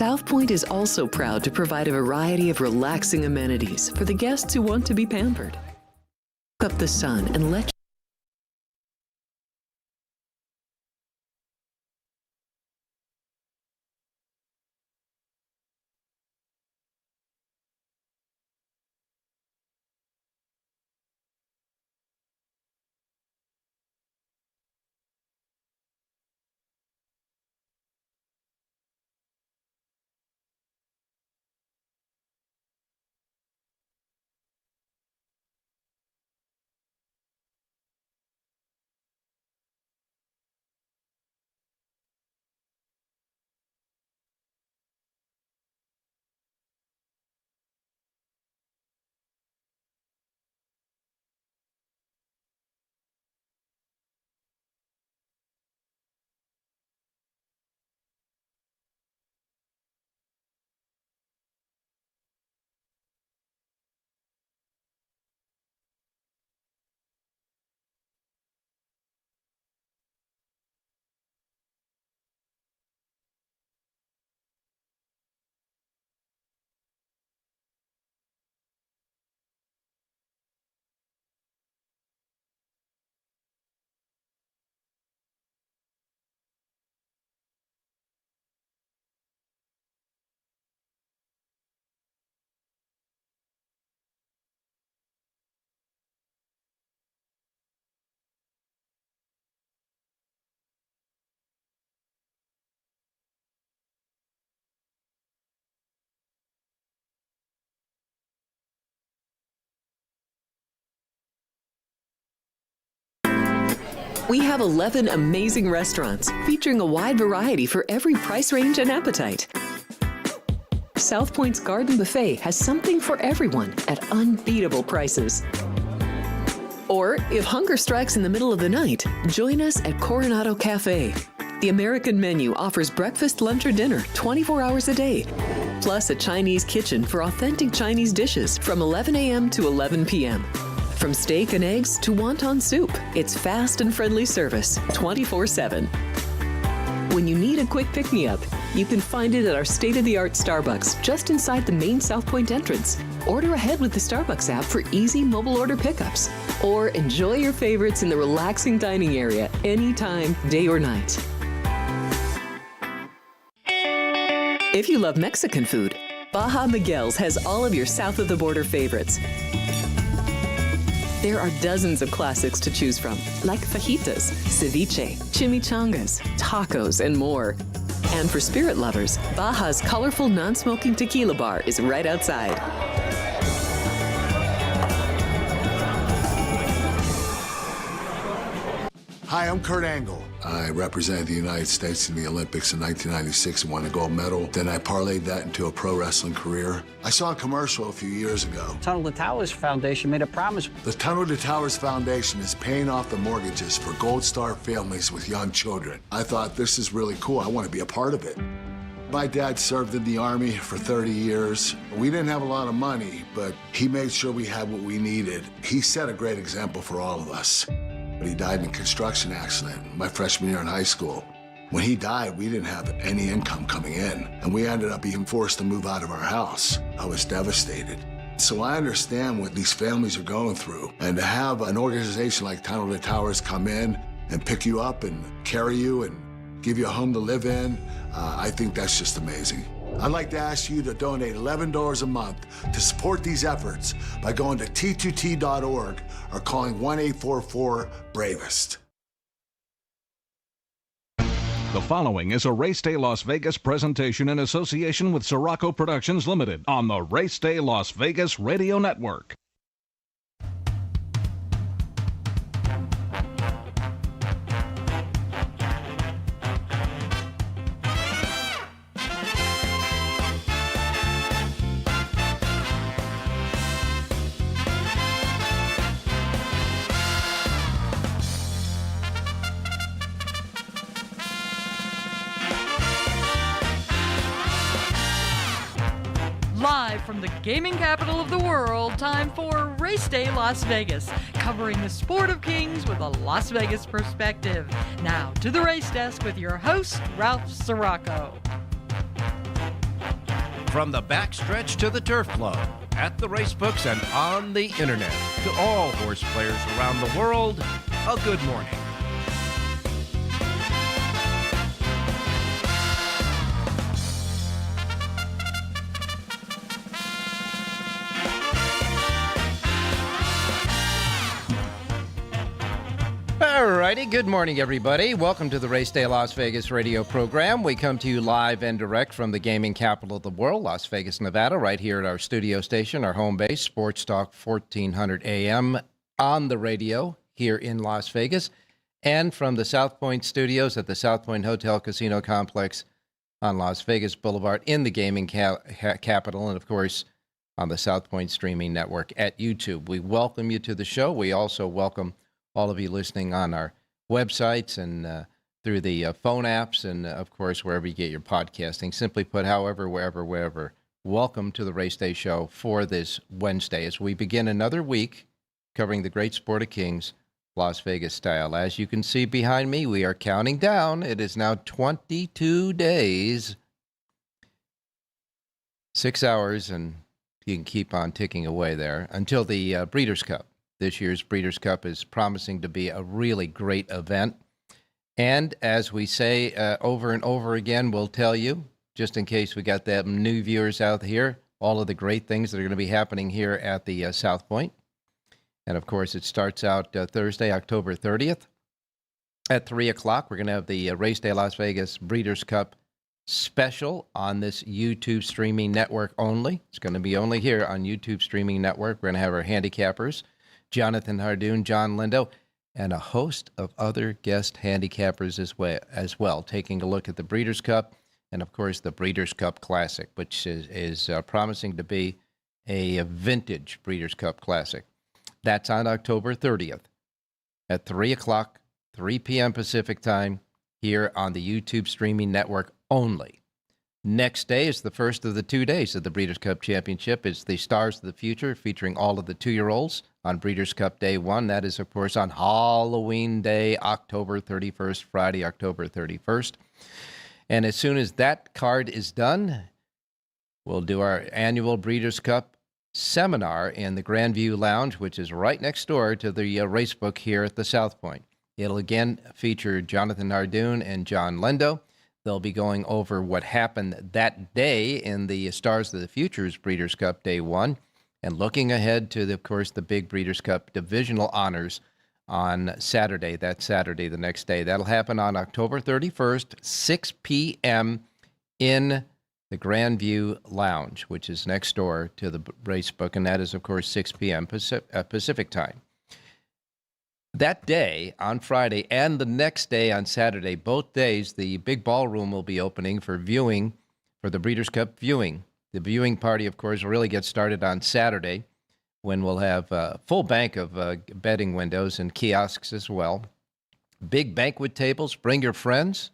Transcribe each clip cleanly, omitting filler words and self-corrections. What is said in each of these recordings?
South Point is also proud to provide a variety of relaxing amenities for the guests who want to be pampered. Up the sun and let We have 11 amazing restaurants featuring a wide variety for every price range and appetite. South Point's Garden Buffet has something for everyone at unbeatable prices. Or, if hunger strikes in the middle of the night, join us at Coronado Cafe. The American menu offers breakfast, lunch, or dinner 24 hours a day, plus a Chinese kitchen for authentic Chinese dishes from 11 a.m. to 11 p.m. From steak and eggs to wonton soup, it's fast and friendly service 24/7. When you need a quick pick-me-up, you can find it at our state-of-the-art Starbucks just inside the main South Point entrance. Order ahead with the Starbucks app for easy mobile order pickups. Or enjoy your favorites in the relaxing dining area anytime, day or night. If you love Mexican food, Baja Miguel's has all of your south-of-the-border favorites. There are dozens of classics to choose from, like fajitas, ceviche, chimichangas, tacos, and more. And for spirit lovers, Baja's colorful non-smoking tequila bar is right outside. Hi, I'm Kurt Angle. I represented the United States in the Olympics in 1996 and won a gold medal. Then I parlayed that into a pro wrestling career. I saw a commercial a few years ago. Tunnel to Towers Foundation made a promise. The Tunnel to Towers Foundation is paying off the mortgages for Gold Star families with young children. I thought, this is really cool. I want to be a part of it. My dad served in the Army for 30 years. We didn't have a lot of money, but he made sure we had what we needed. He set a great example for all of us. But he died in a construction accident my freshman year in high school. When he died, we didn't have any income coming in, and we ended up being forced to move out of our house. I was devastated. So I understand what these families are going through, and to have an organization like Tunnel to Towers come in and pick you up and carry you and give you a home to live in, I think that's just amazing. I'd like to ask you to donate $11 a month to support these efforts by going to t2t.org or calling 1-844-BRAVEST. The following is a Race Day Las Vegas presentation in association with Siraco Productions Limited on the Race Day Las Vegas Radio Network. Live from the gaming capital of the world, time for Race Day Las Vegas, covering the sport of kings with a Las Vegas perspective. Now to the race desk with your host, Ralph Siraco. From the backstretch to the turf club, at the racebooks and on the internet, to all horse players around the world, a good morning. Alrighty, good morning, everybody. Welcome to the Race Day Las Vegas radio program. We come to you live and direct from the gaming capital of the world, Las Vegas, Nevada, right here at our studio station, our home base, Sports Talk 1400 AM on the radio here in Las Vegas, and from the South Point studios at the South Point Hotel Casino Complex on Las Vegas Boulevard in the gaming capital, and of course on the South Point streaming network at YouTube. We welcome you to the show. We also welcome all of you listening on our websites and through the phone apps and, of course, wherever you get your podcasting. Simply put, however, wherever. Welcome to the Race Day Show for this Wednesday as we begin another week covering the great sport of kings, Las Vegas style. As you can see behind me, we are counting down. It is now 22 days, 6 hours, and you can keep on ticking away there until the Breeders' Cup. This year's Breeders' Cup is promising to be a really great event. And as we say over and over again, we'll tell you, just in case we got that new viewers out here, all of the great things that are going to be happening here at the South Point. And, of course, it starts out Thursday, October 30th at 3 o'clock. We're going to have the Race Day Las Vegas Breeders' Cup special on this YouTube streaming network only. It's going to be only here on YouTube streaming network. We're going to have our handicappers, Jonathan Hardoon, John Lindo, and a host of other guest handicappers as well, taking a look at the Breeders' Cup and, of course, the Breeders' Cup Classic, which is promising to be a vintage Breeders' Cup Classic. That's on October 30th at 3 o'clock, 3 p.m. Pacific time, here on the YouTube streaming network only. Next day is the first of the 2 days of the Breeders' Cup Championship. It's the Stars of the Future, featuring all of the 2-year-olds on Breeders' Cup Day 1. That is, of course, on Halloween Day, October 31st, Friday, October 31st. And as soon as that card is done, we'll do our annual Breeders' Cup seminar in the Grandview Lounge, which is right next door to the racebook here at the South Point. It'll again feature Jonathan Hardoon and John Lindo. They'll be going over what happened that day in the Stars of the Futures Breeders' Cup Day 1 and looking ahead to, of course, the big Breeders' Cup divisional honors on Saturday. That Saturday, the next day. That'll happen on October 31st, 6 p.m. in the Grandview Lounge, which is next door to the racebook, and that is, of course, 6 p.m. Pacific time. That day, on Friday, and the next day on Saturday, both days, the big ballroom will be opening for viewing, for the Breeders' Cup viewing. The viewing party, of course, will really get started on Saturday, when we'll have a full bank of betting windows and kiosks as well. Big banquet tables. Bring your friends.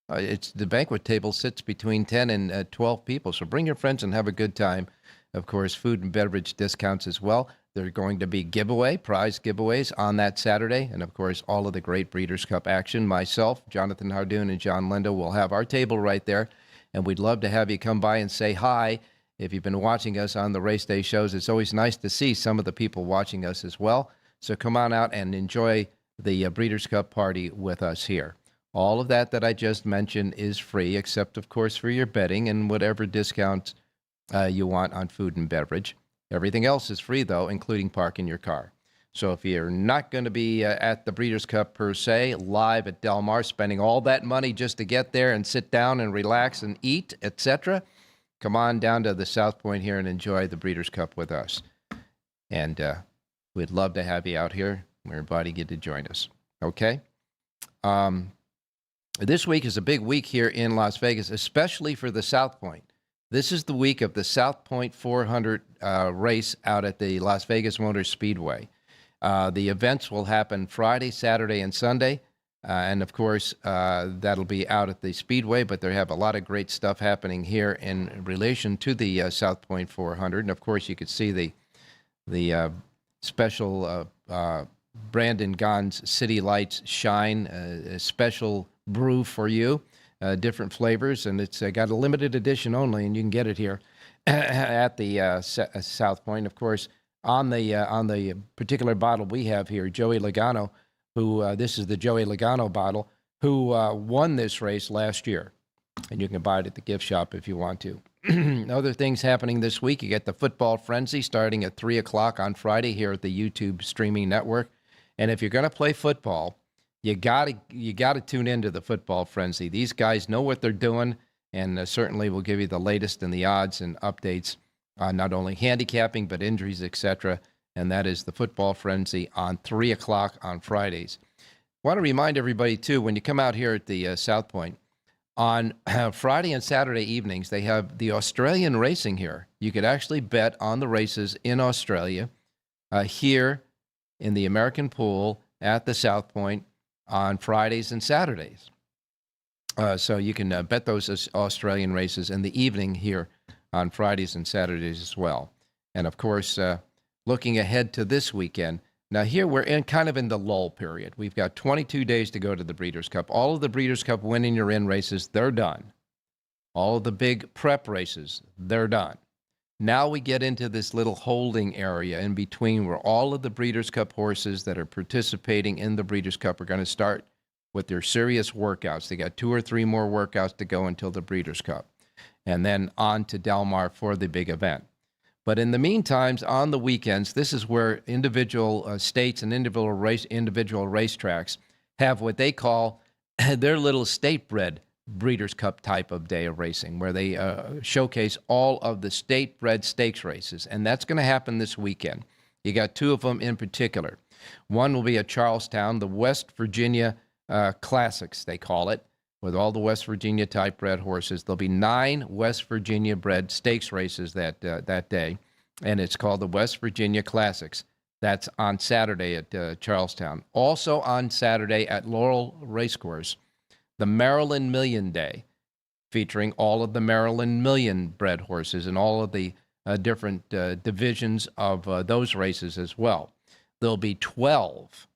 The banquet table sits between 10 and 12 people, so bring your friends and have a good time. Of course, food and beverage discounts as well. There are going to be prize giveaways on that Saturday. And, of course, all of the great Breeders' Cup action. Myself, Jonathan Hardoon, and John Lindo will have our table right there. And we'd love to have you come by and say hi. If you've been watching us on the Race Day shows, it's always nice to see some of the people watching us as well. So come on out and enjoy the Breeders' Cup party with us here. All of that I just mentioned is free, except, of course, for your betting and whatever discounts you want on food and beverage. Everything else is free, though, including parking your car. So if you're not going to be at the Breeders' Cup per se, live at Del Mar, spending all that money just to get there and sit down and relax and eat, etc., come on down to the South Point here and enjoy the Breeders' Cup with us. And we'd love to have you out here. Everybody get to join us. Okay? This week is a big week here in Las Vegas, especially for the South Point. This is the week of the South Point 400 race out at the Las Vegas Motor Speedway. The events will happen Friday, Saturday, and Sunday. And, of course, that'll be out at the Speedway, but they have a lot of great stuff happening here in relation to the South Point 400. And, of course, you could see the special Brandon Gaughan's City Lights Shine, a special brew for you. Different flavors, and it's got a limited edition only, and you can get it here at the South Point. Of course, on the particular bottle we have here, Joey Logano, who this is the Joey Logano bottle, who won this race last year. And you can buy it at the gift shop if you want to. Other things happening this week, you get the Football Frenzy starting at 3 o'clock on Friday here at the YouTube streaming network. And if you're going to play football, you gotta tune into the Football Frenzy. These guys know what they're doing, and certainly will give you the latest in the odds and updates on not only handicapping, but injuries, etc. And that is the Football Frenzy on 3 o'clock on Fridays. I want to remind everybody, too, when you come out here at the South Point, on Friday and Saturday evenings, they have the Australian racing here. You could actually bet on the races in Australia here in the American Pool at the South Point on Fridays and Saturdays. So you can bet those Australian races in the evening here on Fridays and Saturdays as well. And, of course, looking ahead to this weekend, now here we're kind of in the lull period. We've got 22 days to go to the Breeders' Cup. All of the Breeders' Cup winning your in races, they're done. All of the big prep races, they're done. Now we get into this little holding area in between where all of the Breeders' Cup horses that are participating in the Breeders' Cup are going to start with their serious workouts. They got 2 or 3 more workouts to go until the Breeders' Cup, and then on to Del Mar for the big event. But in the meantime, on the weekends, this is where individual states and individual racetracks have what they call their little state-bred Breeders' Cup type of day of racing, where they showcase all of the state-bred stakes races. And that's going to happen this weekend. You got 2 of them in particular. One will be at Charlestown, the West Virginia Classics, they call it, with all the West Virginia type-bred horses. There'll be 9 West Virginia-bred stakes races that day, and it's called the West Virginia Classics. That's on Saturday at Charlestown. Also on Saturday at Laurel Racecourse, the Maryland Million Day, featuring all of the Maryland Million-bred horses and all of the different divisions of those races as well. There'll be 12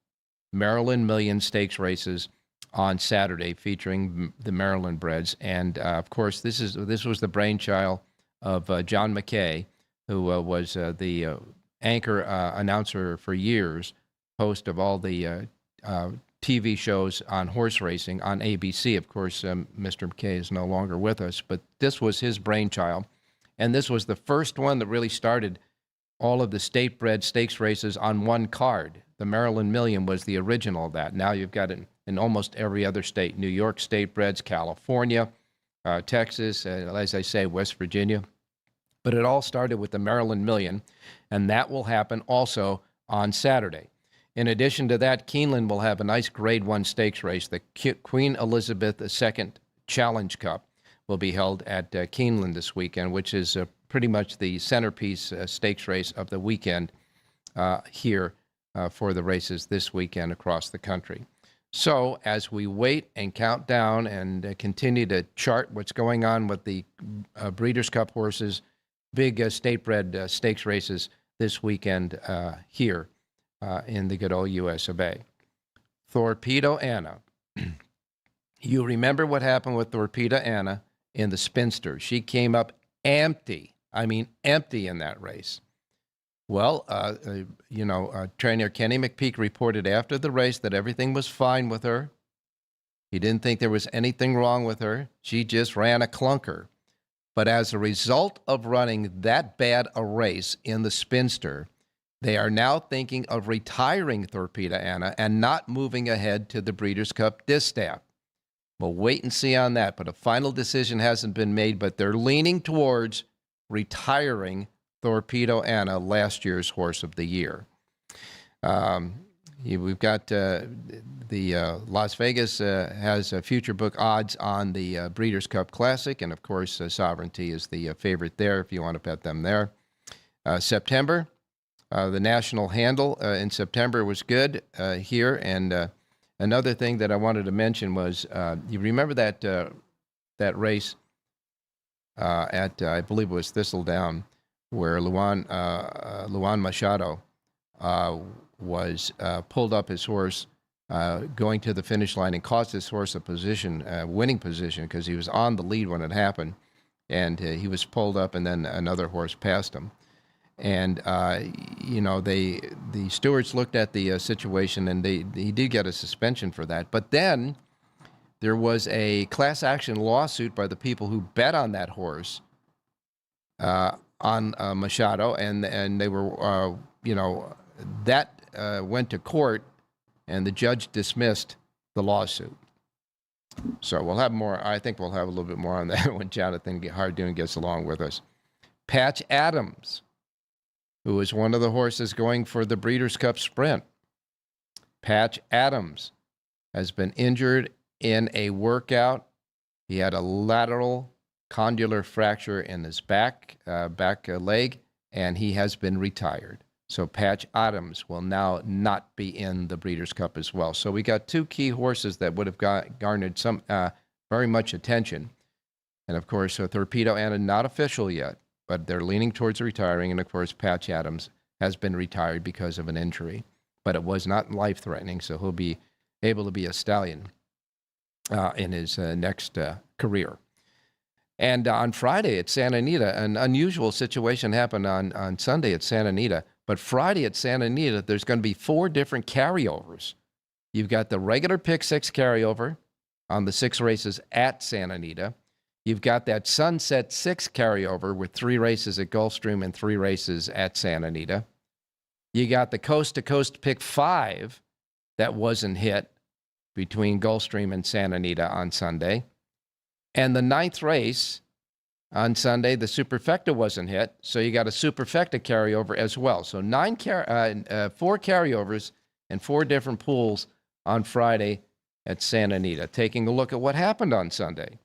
Maryland Million Stakes races on Saturday featuring the Maryland breds. And, of course, this was the brainchild of John McKay, who was the anchor announcer for years, host of all the TV shows on horse racing on ABC. Of course, Mr. McKay is no longer with us, but this was his brainchild. And this was the first one that really started all of the state-bred stakes races on one card. The Maryland Million was the original of that. Now you've got it in almost every other state. New York state-breds, California, Texas, as I say, West Virginia. But it all started with the Maryland Million, and that will happen also on Saturday. In addition to that, Keeneland will have a nice Grade 1 stakes race. The Queen Elizabeth II Challenge Cup will be held at Keeneland this weekend, which is pretty much the centerpiece stakes race of the weekend here for the races this weekend across the country. So as we wait and count down and continue to chart what's going on with the Breeders' Cup horses, big state-bred stakes races this weekend here in the good old US of A. Torpedo Anna. You remember what happened with Torpedo Anna in the Spinster. She came up empty. I mean, empty in that race. Well, trainer Kenny McPeak reported after the race that everything was fine with her. He didn't think there was anything wrong with her. She just ran a clunker. But as a result of running that bad a race in the Spinster, they are now thinking of retiring Torpedo Anna and not moving ahead to the Breeders' Cup Distaff. We'll wait and see on that, but a final decision hasn't been made, but they're leaning towards retiring Torpedo Anna, last year's Horse of the Year. We've got the Las Vegas has future book odds on the Breeders' Cup Classic, and of course Sovereignty is the favorite there if you want to bet them there. September, the national handle in September was good here, and another thing that I wanted to mention was you remember that race at I believe it was Thistledown, where Luan Machado was pulled up his horse going to the finish line and cost his horse a position, winning position, because he was on the lead when it happened. and he was pulled up, and then another horse passed him. And the stewards looked at the situation, and he did get a suspension for that. But then there was a class action lawsuit by the people who bet on that horse on Machado, and they were that went to court, and the judge dismissed the lawsuit. So we'll have more. I think we'll have a little bit more on that when Jonathan Hardoon gets along with us. Patch Adams, who is one of the horses going for the Breeders' Cup Sprint. Patch Adams has been injured in a workout. He had a lateral condylar fracture in his back leg, and he has been retired. So Patch Adams will now not be in the Breeders' Cup as well. So we got two key horses that would have garnered some very much attention. And, of course, Torpedo Anna, not official yet, but they're leaning towards retiring. And, of course, Patch Adams has been retired because of an injury. But it was not life-threatening, so he'll be able to be a stallion in his next career. And on Friday at Santa Anita, an unusual situation happened on Sunday at Santa Anita. But Friday at Santa Anita, there's going to be 4 different carryovers. You've got the regular Pick 6 carryover on the 6 races at Santa Anita. You've got that Sunset 6 carryover with 3 races at Gulfstream and 3 races at Santa Anita. You got the Coast to Coast Pick 5 that wasn't hit between Gulfstream and Santa Anita on Sunday. And the 9th race on Sunday, the Superfecta wasn't hit, so you got a Superfecta carryover as well. So 4 carryovers and 4 different pools on Friday at Santa Anita. Taking a look at what happened on Sunday.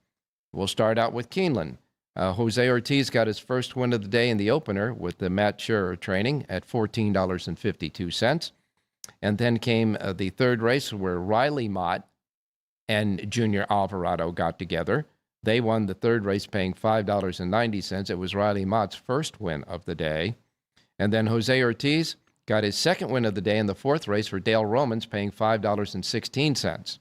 We'll start out with Keeneland. Jose Ortiz got his first win of the day in the opener with the Matt Scherrer training at $14.52. And then came the 3rd race where Riley Mott and Junior Alvarado got together. They won the 3rd race paying $5.90. It was Riley Mott's first win of the day. And then Jose Ortiz got his second win of the day in the 4th race for Dale Romans, paying $5.16.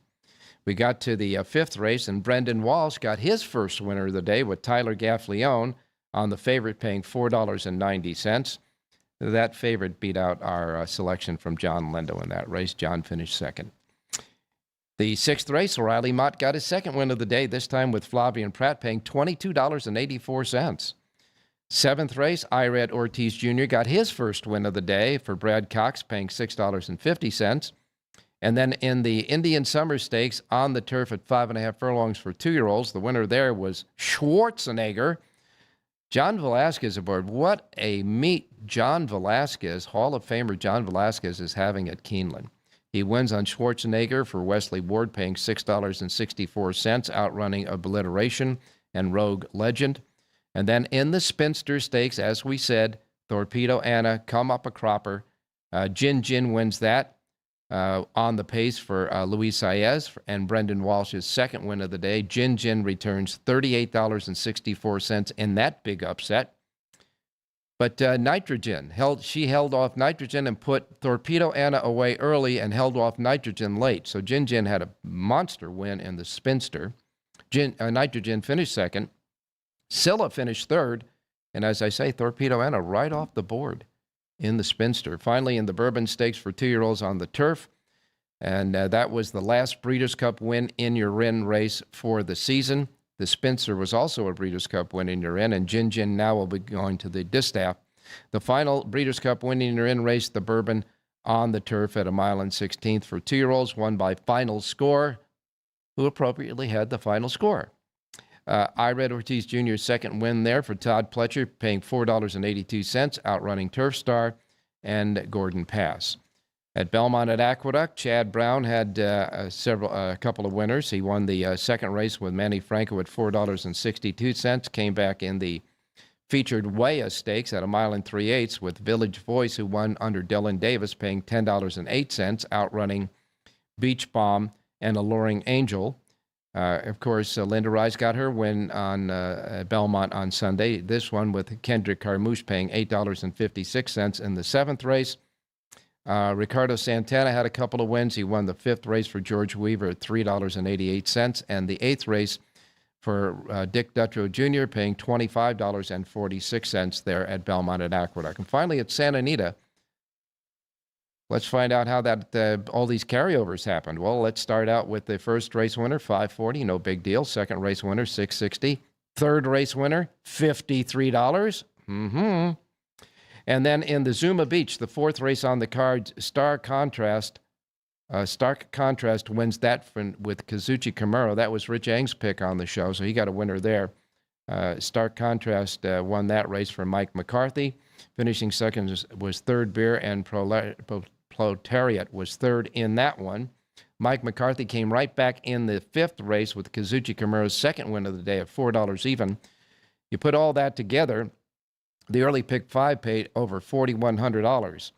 We got to the 5th race, and Brendan Walsh got his first winner of the day with Tyler Gaffleone on the favorite, paying $4.90. That favorite beat out our selection from John Lindo in that race. John finished second. The 6th race, Riley Mott got his second win of the day, this time with Flavien Prat, paying $22.84. 7th race, Irad Ortiz Jr. got his first win of the day for Brad Cox, paying $6.50. And then in the Indian Summer Stakes on the turf at 5.5 furlongs for 2-year-olds, the winner there was Schwarzenegger. John Velasquez aboard. What a meet John Velasquez, Hall of Famer John Velasquez, is having at Keeneland. He wins on Schwarzenegger for Wesley Ward, paying $6.64, outrunning Obliteration and Rogue Legend. And then in the Spinster Stakes, as we said, Torpedo Anna, Come Up a Cropper. Jin Jin wins that on the pace for Luis Saez and Brendan Walsh's second win of the day. Jin Jin returns $38.64 in that big upset. But Nitrogen, she held off Nitrogen and put Torpedo Anna away early and held off Nitrogen late. So Jin Jin had a monster win in the Spinster. Nitrogen finished second. Scylla finished third. And as I say, Torpedo Anna right off the board in the Spinster. Finally, in the Bourbon Stakes for 2-year-olds on the turf. And that was the last Breeders' Cup win in your Rin race for the season. The Spinster was also a Breeders' Cup win in your Inn, and Jin Jin now will be going to the Distaff. The final Breeders' Cup win in your Inn race, the Bourbon on the turf at 1 16th for 2-year-olds, won by Final Score, who appropriately had the final score. Irad Ortiz Jr.'s second win there for Todd Pletcher, paying $4.82, outrunning Turf Star and Gordon Pass. At Belmont at Aqueduct, Chad Brown had a couple of winners. He won the second race with Manny Franco at $4.62, came back in the featured Weah Stakes at 1 3/8 with Village Voice, who won under Dylan Davis, paying $10.08, outrunning Beach Bomb and Alluring Angel. Of course, Linda Rice got her win on Belmont on Sunday. This one with Kendrick Carmouche paying $8.56 in the 7th race. Ricardo Santana had a couple of wins. He won the 5th race for George Weaver at $3.88, and the 8th race for Dick Dutrow Jr., paying $25.46 there at Belmont at Aqueduct. And finally, at Santa Anita, let's find out how that all these carryovers happened. Well, let's start out with the first race winner, $540, no big deal. Second race winner, $660. Third race winner, $53. And then in the Zuma Beach, the fourth race on the card, Stark Contrast wins that with Kazuchi Kimura. That was Rich Eng's pick on the show, so he got a winner there. Stark Contrast won that race for Mike McCarthy. Finishing second was Third Beer, and Proletariat was third in that one. Mike McCarthy came right back in the fifth race with Kazuchi Kimura's second win of the day at $4 even. You put all that together, the early pick 5 paid over $4,100.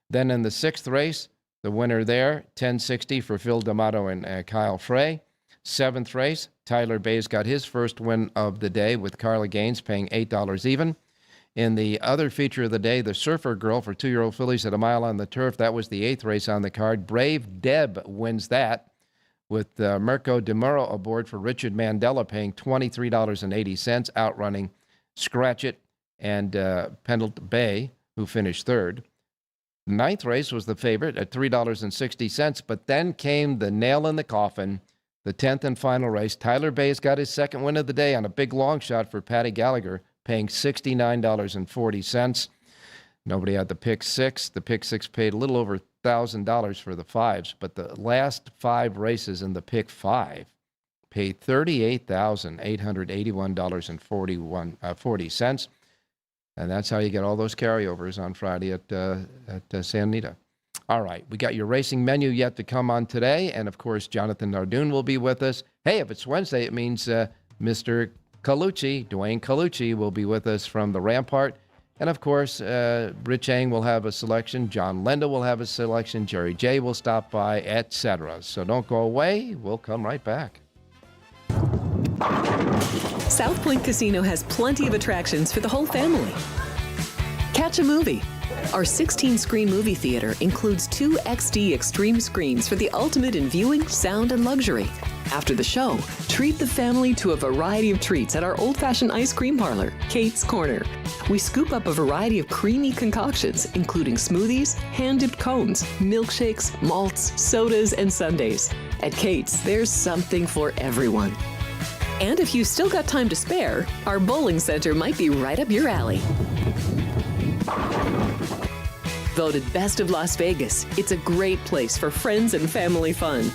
Then in the sixth race, the winner there, $10.60 for Phil D'Amato and Kyle Frey. Seventh race, Tyler Bays got his first win of the day with Carla Gaines paying $8 even. In the other feature of the day, the Surfer Girl for 2-year-old fillies at a mile on the turf. That was the eighth race on the card. Brave Deb wins that with Mirko de Muro aboard for Richard Mandela paying $23.80, outrunning Scratch It and Pendleton Bay, who finished third. The ninth race was the favorite at $3.60, but then came the nail in the coffin, the 10th and final race. Tyler Bays got his second win of the day on a big long shot for Patty Gallagher, paying $69.40. Nobody had the pick six. The pick six paid a little over $1,000 for the fives, but the last five races in the pick five paid $38,881.40. And that's how you get all those carryovers on Friday at Santa Anita. All right, we got your racing menu yet to come on today, and of course, Jonathan Nardoon will be with us. Hey, if it's Wednesday, it means Mr. Colucci, Dwayne Colucci, will be with us from the Rampart. And of course, Rich Eng will have a selection, John Lenda will have a selection, Jerry J will stop by, etc. So don't go away, we'll come right back. South Point Casino has plenty of attractions for the whole family. Catch a movie. Our 16-screen movie theater includes 2 XD Extreme screens for the ultimate in viewing, sound, and luxury. After the show, treat the family to a variety of treats at our old-fashioned ice cream parlor, Kate's Corner. We scoop up a variety of creamy concoctions, including smoothies, hand-dipped cones, milkshakes, malts, sodas, and sundaes. At Kate's, there's something for everyone. And if you've still got time to spare, our bowling center might be right up your alley. Voted Best of Las Vegas, it's a great place for friends and family fun.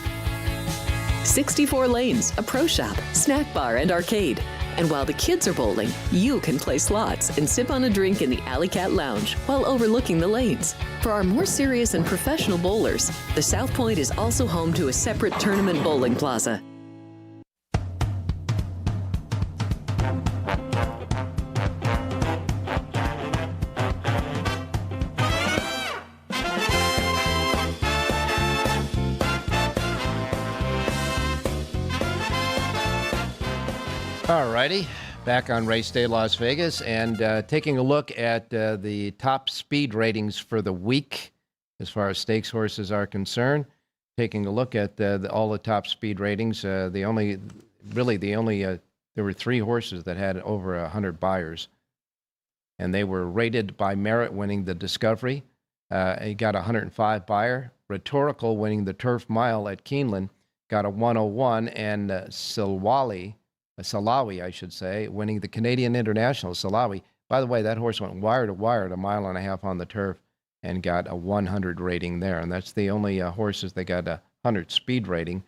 64 lanes, a pro shop, snack bar, and arcade. And while the kids are bowling, you can play slots and sip on a drink in the Alley Cat Lounge while overlooking the lanes. For our more serious and professional bowlers, the South Point is also home to a separate tournament bowling plaza. All righty, back on Race Day Las Vegas, and taking a look at the top speed ratings for the week as far as stakes horses are concerned. Taking a look at all the top speed ratings, there were 3 horses that had over 100 buyers, and they were rated by merit, winning the Discovery. He got a 105 buyer. Rhetorical, winning the Turf Mile at Keeneland, got a 101, and Salawi, I should say, winning the Canadian International. Salawi, by the way, that horse went wire to wire at a mile and a half on the turf and got a 100 rating there. And that's the only horses that got a 100 speed rating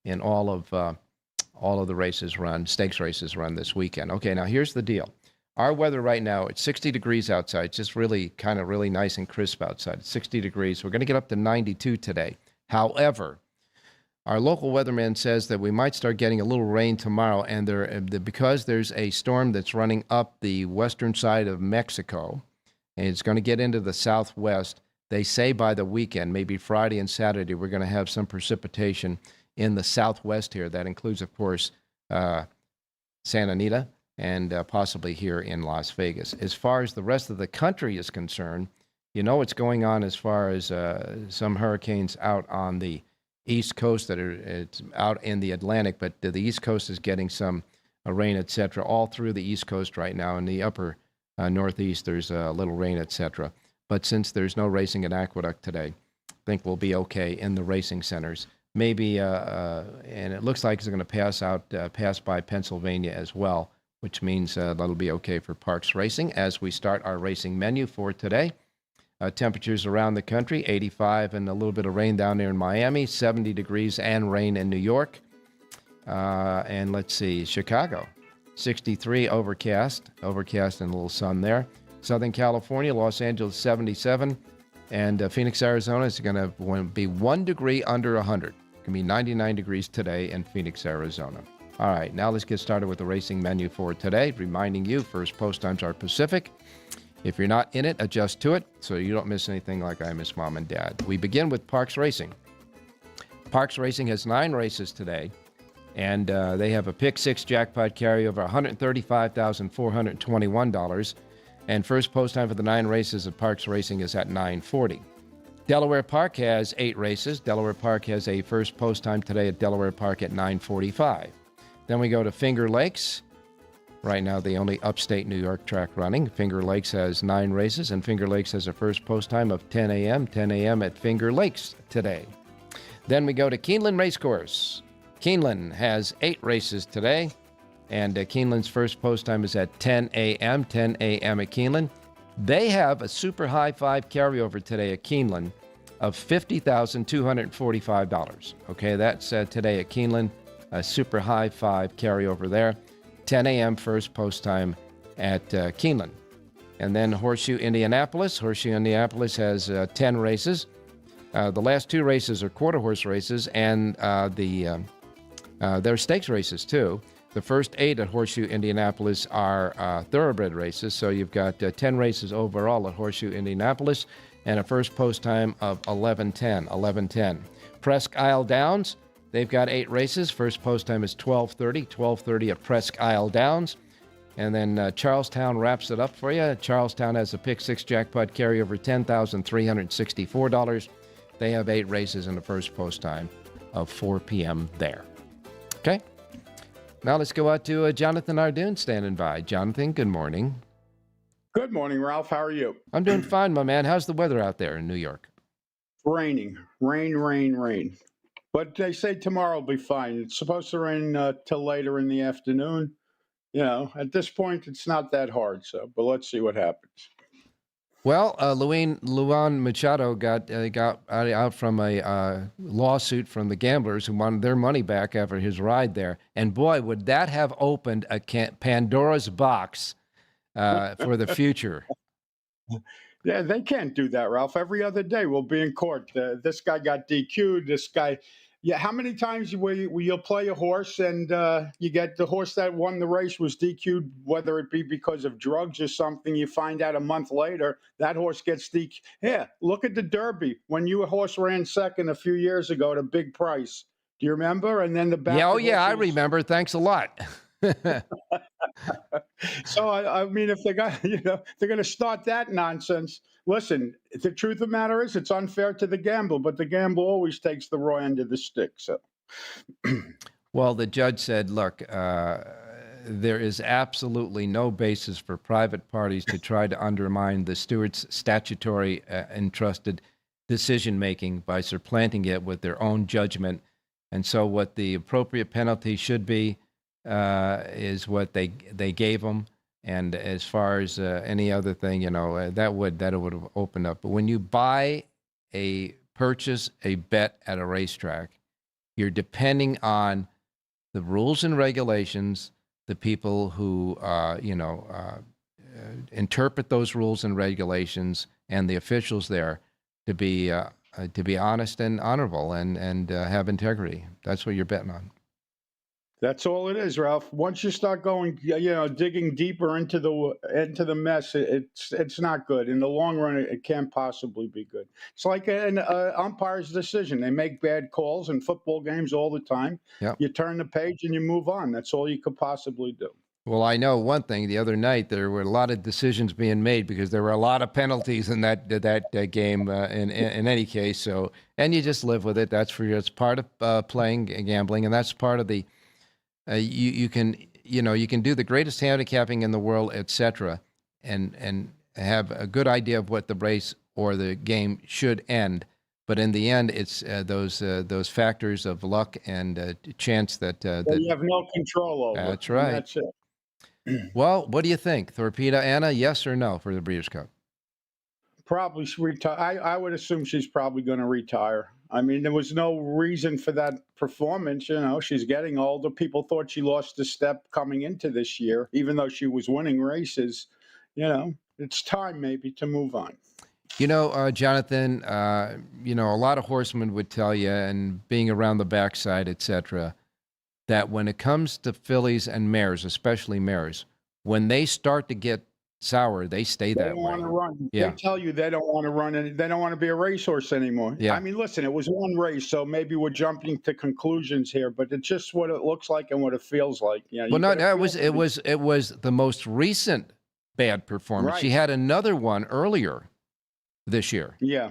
in all of the races run, stakes races run this weekend. Okay, now here's the deal. Our weather right now, it's 60 degrees outside. It's just really nice and crisp outside. It's 60 degrees. We're going to get up to 92 today. However, our local weatherman says that we might start getting a little rain tomorrow, and because there's a storm that's running up the western side of Mexico, and it's going to get into the southwest, they say by the weekend, maybe Friday and Saturday, we're going to have some precipitation in the southwest here. That includes, of course, Santa Anita and possibly here in Las Vegas. As far as the rest of the country is concerned, you know what's going on as far as some hurricanes out on the East Coast it's out in the Atlantic, but the East Coast is getting some rain, etc. All through the East Coast right now. In the upper Northeast, there's a little rain, etc. But since there's no racing at Aqueduct today, I think we'll be okay in the racing centers. Maybe, and it looks like it's going to pass by Pennsylvania as well, which means that'll be okay for Parks Racing as we start our racing menu for today. Temperatures around the country, 85 and a little bit of rain down there in Miami, 70 degrees and rain in New York. And let's see, Chicago, 63, overcast and a little sun there. Southern California, Los Angeles, 77. And Phoenix, Arizona is going to be 1 degree under 100. It's going to be 99 degrees today in Phoenix, Arizona. All right, now let's get started with the racing menu for today. Reminding you, first post times are Pacific. If you're not in it, adjust to it so you don't miss anything like I miss Mom and Dad. We begin with Parks Racing. Parks Racing has 9 races today, and they have a Pick 6 jackpot carryover, $135,421. And first post time for the 9 races at Parks Racing is at 9:40. Delaware Park has 8 races. Delaware Park has a first post time today at Delaware Park at 9:45. Then we go to Finger Lakes. Right now, the only upstate New York track running. Finger Lakes has 9 races, and Finger Lakes has a first post time of 10 a.m. 10 a.m. at Finger Lakes today. Then we go to Keeneland Racecourse. Keeneland has 8 races today, and Keeneland's first post time is at 10 a.m. 10 a.m. at Keeneland. They have a super high 5 carryover today at Keeneland of $50,245. Okay, that's today at Keeneland, a super high 5 carryover there. 10 a.m. first post time at Keeneland. And then Horseshoe Indianapolis. Horseshoe Indianapolis has 10 races. The last 2 races are quarter horse races, and they're stakes races too. The first 8 at Horseshoe Indianapolis are thoroughbred races, so you've got 10 races overall at Horseshoe Indianapolis and a first post time of 11:10. Presque Isle Downs, they've got 8 races. First post time is 12:30 at Presque Isle Downs. And then Charlestown wraps it up for you. Charlestown has a Pick 6 jackpot carryover, $10,364. They have 8 races in the first post time of 4 p.m. there. Okay? Now let's go out to Jonathan Ardoon standing by. Jonathan, good morning. Good morning, Ralph. How are you? I'm doing fine, my man. How's the weather out there in New York? Raining. Rain. But they say tomorrow will be fine. It's supposed to rain till later in the afternoon. You know, at this point, it's not that hard. But let's see what happens. Well, Luan Machado got out from a lawsuit from the gamblers who wanted their money back after his ride there. And boy, would that have opened a Pandora's box for the future. Yeah, they can't do that, Ralph. Every other day we'll be in court. This guy got DQ'd. This guy. Yeah, how many times will you'll play a horse and you get the horse that won the race was DQ'd, whether it be because of drugs or something, you find out a month later that horse gets DQ'd. Yeah, look at the Derby. When your horse ran second a few years ago at a big price. Do you remember? And then the back. Yeah, I remember. Thanks a lot. So, I mean, if they're going to start that nonsense, listen, the truth of the matter is it's unfair to the gamble, but the gamble always takes the raw end of the stick. So, well, the judge said, look, there is absolutely no basis for private parties to try to undermine the steward's statutory entrusted decision-making by supplanting it with their own judgment. And so what the appropriate penalty should be is what they gave them, and as far as any other thing, that would have opened up. But when you purchase a bet at a racetrack, you're depending on the rules and regulations, the people who interpret those rules and regulations, and the officials there to be honest and honorable and have integrity. That's what you're betting on. That's all it is, Ralph. Once you start going, digging deeper into the mess, it's not good. In the long run, it can't possibly be good. It's like an umpire's decision. They make bad calls in football games all the time. Yep. You turn the page and you move on. That's all you could possibly do. Well, I know one thing. The other night, there were a lot of decisions being made because there were a lot of penalties in that game. In any case, so and you just live with it. That's part of playing gambling, and that's part of the. You can you can do the greatest handicapping in the world, etc., and have a good idea of what the race or the game should end. But in the end, it's those factors of luck and chance that you have no control over. That's right. That's it. Well, what do you think? Torpedo Anna, yes or no for the Breeders' Cup? Probably retire. I would assume she's probably going to retire. I mean, there was no reason for that performance. She's getting older. People thought she lost a step coming into this year, even though she was winning races. It's time maybe to move on. Jonathan, a lot of horsemen would tell you, and being around the backside, etc., that when it comes to fillies and mares, especially mares, when they start to get sour, they stay that way. They don't want to run. Yeah. They tell you they don't want to run, and they don't want to be a racehorse anymore. Yeah. I mean, listen, it was one race, so maybe we're jumping to conclusions here, but it's just what it looks like and what it feels like. Well, no, it was the most recent bad performance. Right. She had another one earlier this year. Yeah.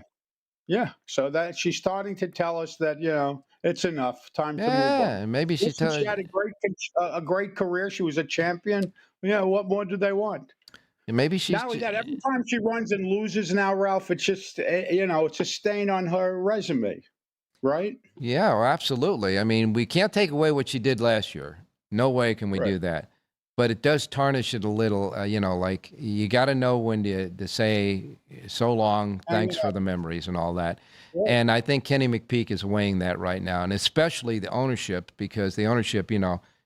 So that she's starting to tell us that it's enough. Time to move on. Yeah, maybe she had a great career. She was a champion. What more do they want? Maybe she's Not only that, every time she runs and loses now, Ralph, it's just it's a stain on her resume, right? Yeah, well, absolutely. I mean, we can't take away what she did last year. No way can we do that. But it does tarnish it a little. Like you got to know when to say so long, thanks for the memories and all that. Yeah. And I think Kenny McPeak is weighing that right now, and especially the ownership, because the ownership,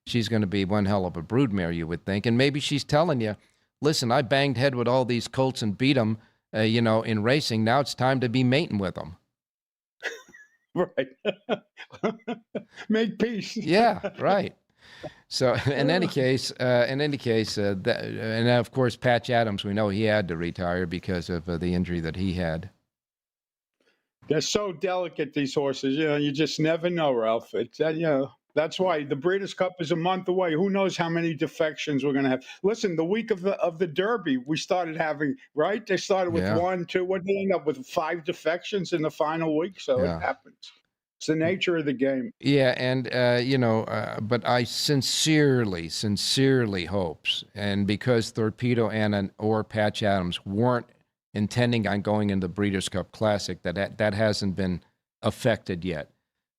she's going to be one hell of a broodmare, you would think. And maybe she's telling you, listen, I banged head with all these colts and beat them, in racing. Now it's time to be mating with them. Right. Make peace. Yeah, right. So in any case, and of course, Patch Adams, we know he had to retire because of the injury that he had. They're so delicate, these horses. You just never know, Ralph. It's that's why the Breeders' Cup is a month away. Who knows how many defections we're going to have? Listen, the week of the Derby, we started having, right? They started with 1, 2. What did they end up with? 5 defections in the final week. So it happens. It's the nature of the game. Yeah, and but I sincerely hopes, and because Torpedo Anna or Patch Adams weren't intending on going in the Breeders' Cup Classic, that hasn't been affected yet.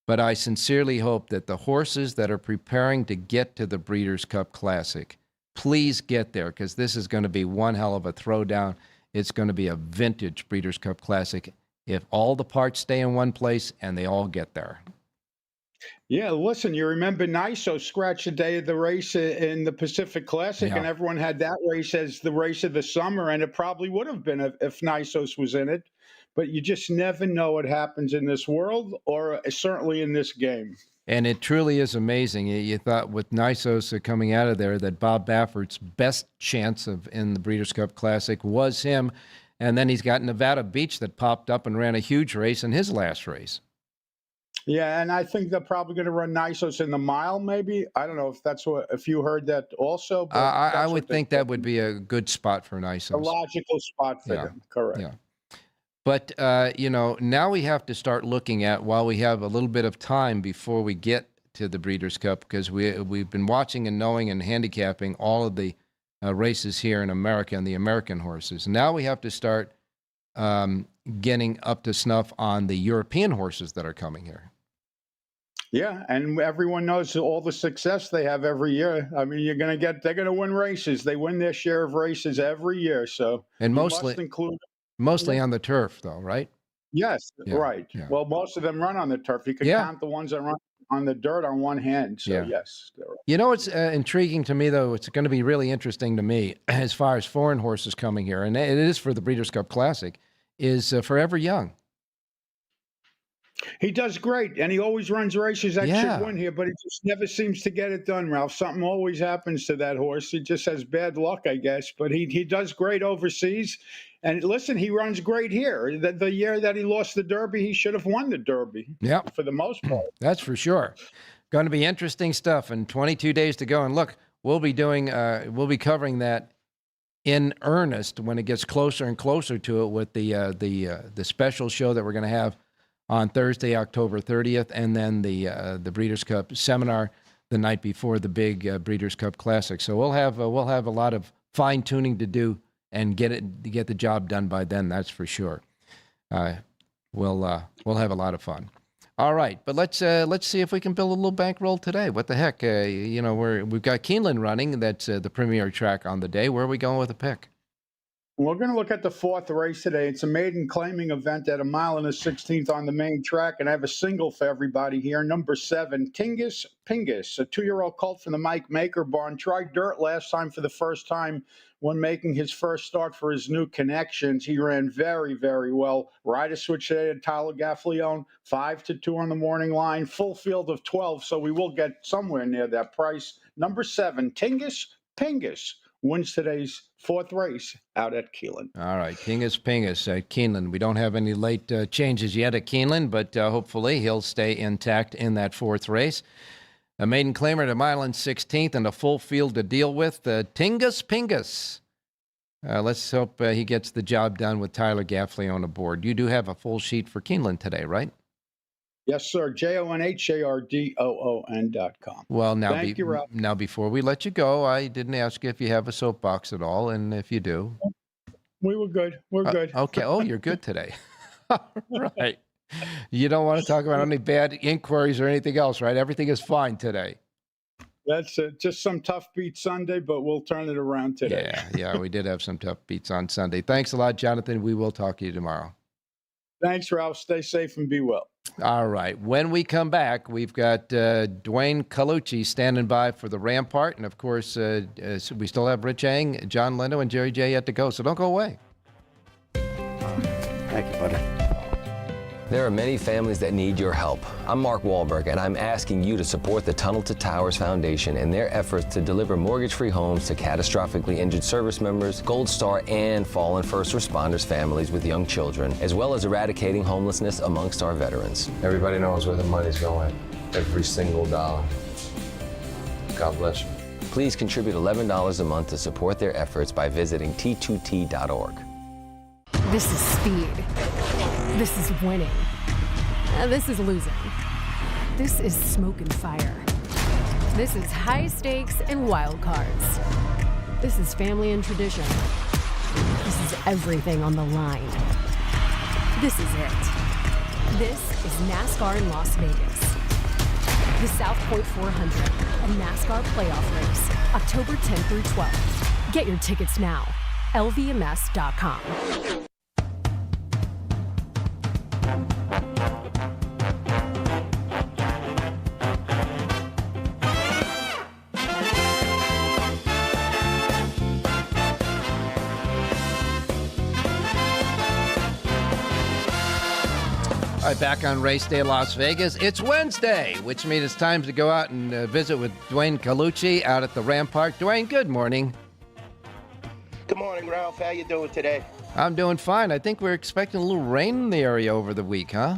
But I sincerely hope that the horses that are preparing to get to the Breeders' Cup Classic, please get there, because this is going to be one hell of a throwdown. It's going to be a vintage Breeders' Cup Classic if all the parts stay in one place and they all get there. Yeah, listen, you remember Niso scratched the day of the race in the Pacific Classic, and everyone had that race as the race of the summer, and it probably would have been if Nisos was in it. But you just never know what happens in this world, or certainly in this game. And it truly is amazing. You thought with Nisos coming out of there that Bob Baffert's best chance in the Breeders' Cup Classic was him. And then he's got Nevada Beach that popped up and ran a huge race in his last race. Yeah, and I think they're probably going to run Nisos in the mile, maybe. I don't know if you heard that also. But I would think that would be a good spot for Nisos. A logical spot for them, correct. Yeah. But, now we have to start looking at, while we have a little bit of time before we get to the Breeders' Cup, because we've been watching and knowing and handicapping all of the races here in America and the American horses. Now we have to start getting up to snuff on the European horses that are coming here. Yeah, and everyone knows all the success they have every year. I mean, they're going to win races. They win their share of races every year. So, and mostly on the turf, though, right? Yes, right. Yeah. Well, most of them run on the turf. You can count the ones that run on the dirt on one hand. So, yes. It's intriguing to me, though. It's going to be really interesting to me as far as foreign horses coming here, and it is for the Breeders' Cup Classic, is Forever Young. He does great, and he always runs races that should win here, but he just never seems to get it done, Ralph. Something always happens to that horse. He just has bad luck, I guess, but he does great overseas. And listen, he runs great here. The year that he lost the Derby, he should have won the Derby. Yeah, for the most part. That's for sure. Going to be interesting stuff, and 22 days to go. And look, we'll be covering that in earnest when it gets closer and closer to it with the special show that we're going to have on Thursday, October 30th, and then the Breeders' Cup seminar the night before the big Breeders' Cup Classic. So we'll have a lot of fine tuning to do and get the job done by then. That's for sure. We'll have a lot of fun. All right, but let's see if we can build a little bankroll today. What the heck? We've got Keeneland running. That's the premier track on the day. Where are we going with a pick? We're going to look at the fourth race today. It's a maiden claiming event at 1 1/16 on the main track, and I have a single for everybody here. Number 7, Tingus Pingus, a 2-year-old colt from the Mike Maker barn. Tried dirt last time for the first time when making his first start for his new connections. He ran very, very well. Rider switch today to Tyler Gaffleone, 5-2 on the morning line, full field of 12, so we will get somewhere near that price. Number 7, Tingus Pingus, wins today's fourth race out at Keeneland. All right, Tingus Pingus at Keeneland. We don't have any late changes yet at Keeneland, but hopefully he'll stay intact in that fourth race. A maiden claimer at 1 1/16 and a full field to deal with. Tingus Pingus. Let's hope he gets the job done with Tyler Gaffleone aboard. You do have a full sheet for Keeneland today, right? Yes, sir. JONHARDOON.com. Well, Thank you, Ralph. Now, before we let you go, I didn't ask you if you have a soapbox at all, and if you do. We were good. We're good. Okay. Oh, you're good today. All right. You don't want to talk about any bad inquiries or anything else, right? Everything is fine today. That's it. Just some tough beat Sunday, but we'll turn it around today. Yeah, we did have some tough beats on Sunday. Thanks a lot, Jonathan. We will talk to you tomorrow. Thanks, Ralph. Stay safe and be well. All right. When we come back, we've got Dwayne Colucci standing by for the Rampart. And, of course, we still have Rich Eng, John Leno, and Jerry J yet to go. So don't go away. Thank you, buddy. There are many families that need your help. I'm Mark Wahlberg, and I'm asking you to support the Tunnel to Towers Foundation in their efforts to deliver mortgage-free homes to catastrophically injured service members, Gold Star, and fallen first responders families with young children, as well as eradicating homelessness amongst our veterans. Everybody knows where the money's going. Every single dollar. God bless you. Please contribute $11 a month to support their efforts by visiting t2t.org. This is speed. This is winning. This is losing. This is smoke and fire. This is high stakes and wild cards. This is family and tradition. This is everything on the line. This is it. This is NASCAR in Las Vegas. The South Point 400, a NASCAR playoff race, October 10th through 12th. Get your tickets now. LVMS.com. All right, back on Race Day Las Vegas. It's Wednesday, which means it's time to go out and visit with Dwayne Colucci out at the Rampart. Dwayne, good morning. Good morning, Ralph. How you doing today? I'm doing fine. I think we're expecting a little rain in the area over the week, huh?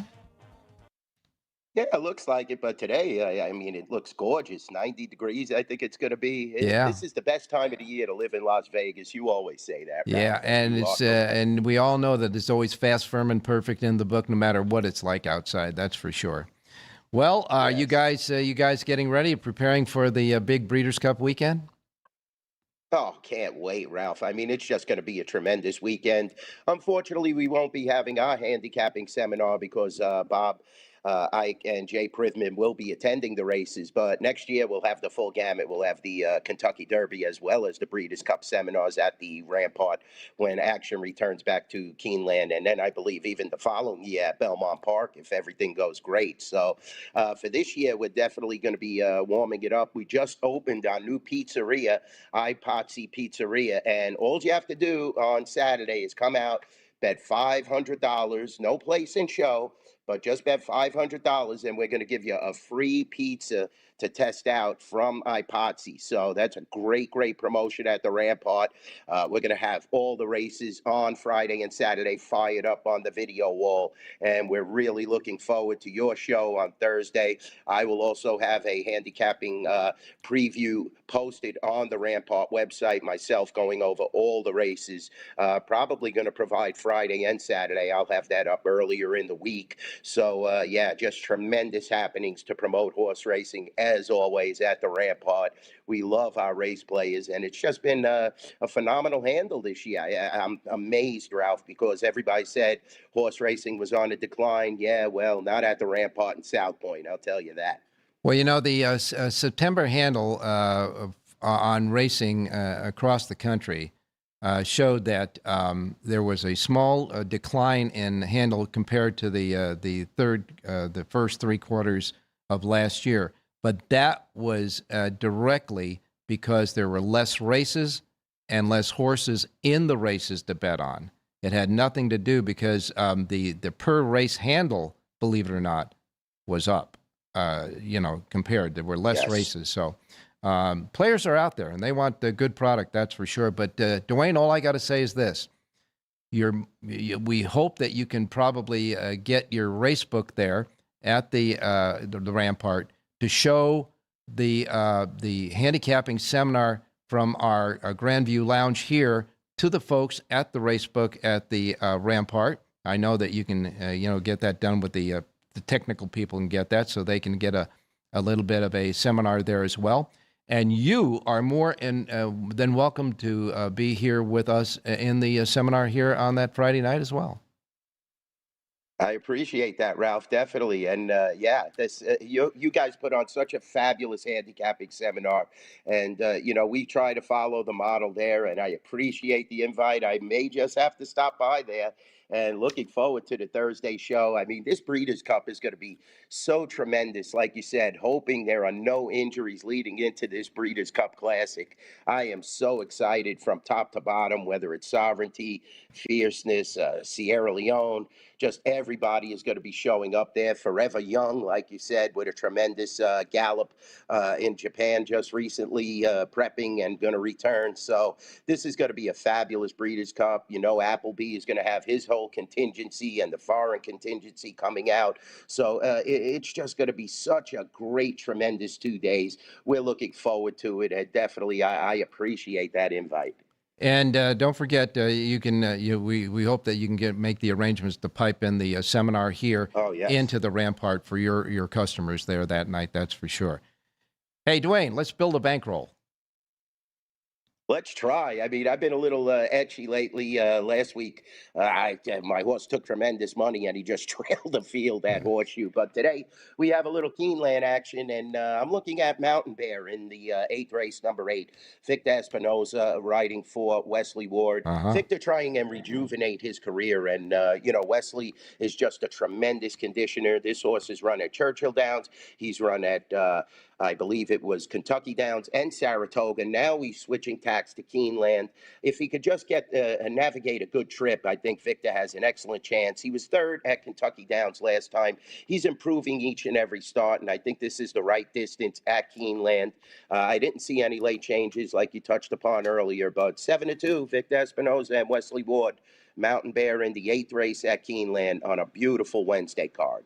Yeah, it looks like it, but today, I mean, it looks gorgeous. 90 degrees, I think it's going to be. This is the best time of the year to live in Las Vegas. You always say that, right? Yeah, and and we all know that it's always fast, firm, and perfect in the book, no matter what it's like outside. That's for sure. Well, Yes. you guys getting ready, preparing for the big Breeders' Cup weekend? Oh, can't wait, Ralph. I mean, it's just going to be a tremendous weekend. Unfortunately, we won't be having our handicapping seminar because Bob Ike and Jay Prithman will be attending the races. But next year, we'll have the full gamut. We'll have the Kentucky Derby as well as the Breeders' Cup seminars at the Rampart when action returns back to Keeneland. And then I believe even the following year at Belmont Park if everything goes great. So for this year, we're definitely going to be warming it up. We just opened our new pizzeria, iPotsy Pizzeria. And all you have to do on Saturday is come out, bet $500, no place and show, but just bet $500, and we're going to give you a free pizza to test out from iPotsy. So that's a great, great promotion at the Rampart. We're going to have all the races on Friday and Saturday fired up on the video wall, and we're really looking forward to your show on Thursday. I will also have a handicapping preview posted on the Rampart website, myself going over all the races, probably going to provide Friday and Saturday. I'll have that up earlier in the week. So, yeah, just tremendous happenings to promote horse racing as always, at the Rampart. We love our race players, and it's just been a phenomenal handle this year. I'm amazed, Ralph, because everybody said horse racing was on a decline. Yeah, well, not at the Rampart in South Point, I'll tell you that. Well, the September handle on racing across the country showed that there was a small decline in handle compared to the first 3 quarters of last year, but that was directly because there were less races and less horses in the races to bet on. It had nothing to do because the per race handle, believe it or not, was up. Compared, there were less races. So players are out there and they want the good product, that's for sure. But Dwayne, all I got to say is this: we hope that you can probably get your race book there at the Rampart to show the handicapping seminar from our Grandview Lounge here to the folks at the race book at the Rampart. I know that you can get that done with the technical people and get that, so they can get a little bit of a seminar there as well. And you are more than welcome to be here with us in the seminar here on that Friday night as well. I appreciate that, Ralph, definitely. And this you guys put on such a fabulous handicapping seminar. And, we try to follow the model there, and I appreciate the invite. I may just have to stop by there. And looking forward to the Thursday show. I mean, this Breeders' Cup is going to be so tremendous, like you said, hoping there are no injuries leading into this Breeders' Cup Classic. I am so excited from top to bottom, whether it's Sovereignty, Fierceness, Sierra Leone. Just everybody is going to be showing up there. Forever Young, like you said, with a tremendous gallop in Japan just recently, prepping and going to return. So this is going to be a fabulous Breeders' Cup. Appleby is going to have his whole contingency and the foreign contingency coming out. So it's just going to be such a great, tremendous 2 days. We're looking forward to it. And definitely, I appreciate that invite. And don't forget, you can. We hope that you can make the arrangements to pipe in the seminar here into the Rampart for your customers there that night. That's for sure. Hey, Dwayne, let's build a bankroll. Let's try. I mean, I've been a little etchy lately. Last week, my horse took tremendous money, and he just trailed the field at Horseshoe. But today, we have a little Keeneland action, and I'm looking at Mountain Bear in the 8th race, number 8. Victor Espinoza riding for Wesley Ward. Victor trying and rejuvenate his career, and, Wesley is just a tremendous conditioner. This horse has run at Churchill Downs. He's run at... I believe it was Kentucky Downs and Saratoga. Now he's switching tacks to Keeneland. If he could just navigate a good trip, I think Victor has an excellent chance. He was 3rd at Kentucky Downs last time. He's improving each and every start, and I think this is the right distance at Keeneland. I didn't see any late changes like you touched upon earlier, but 7-2, Victor Espinoza and Wesley Ward. Mountain Bear in the 8th race at Keeneland on a beautiful Wednesday card.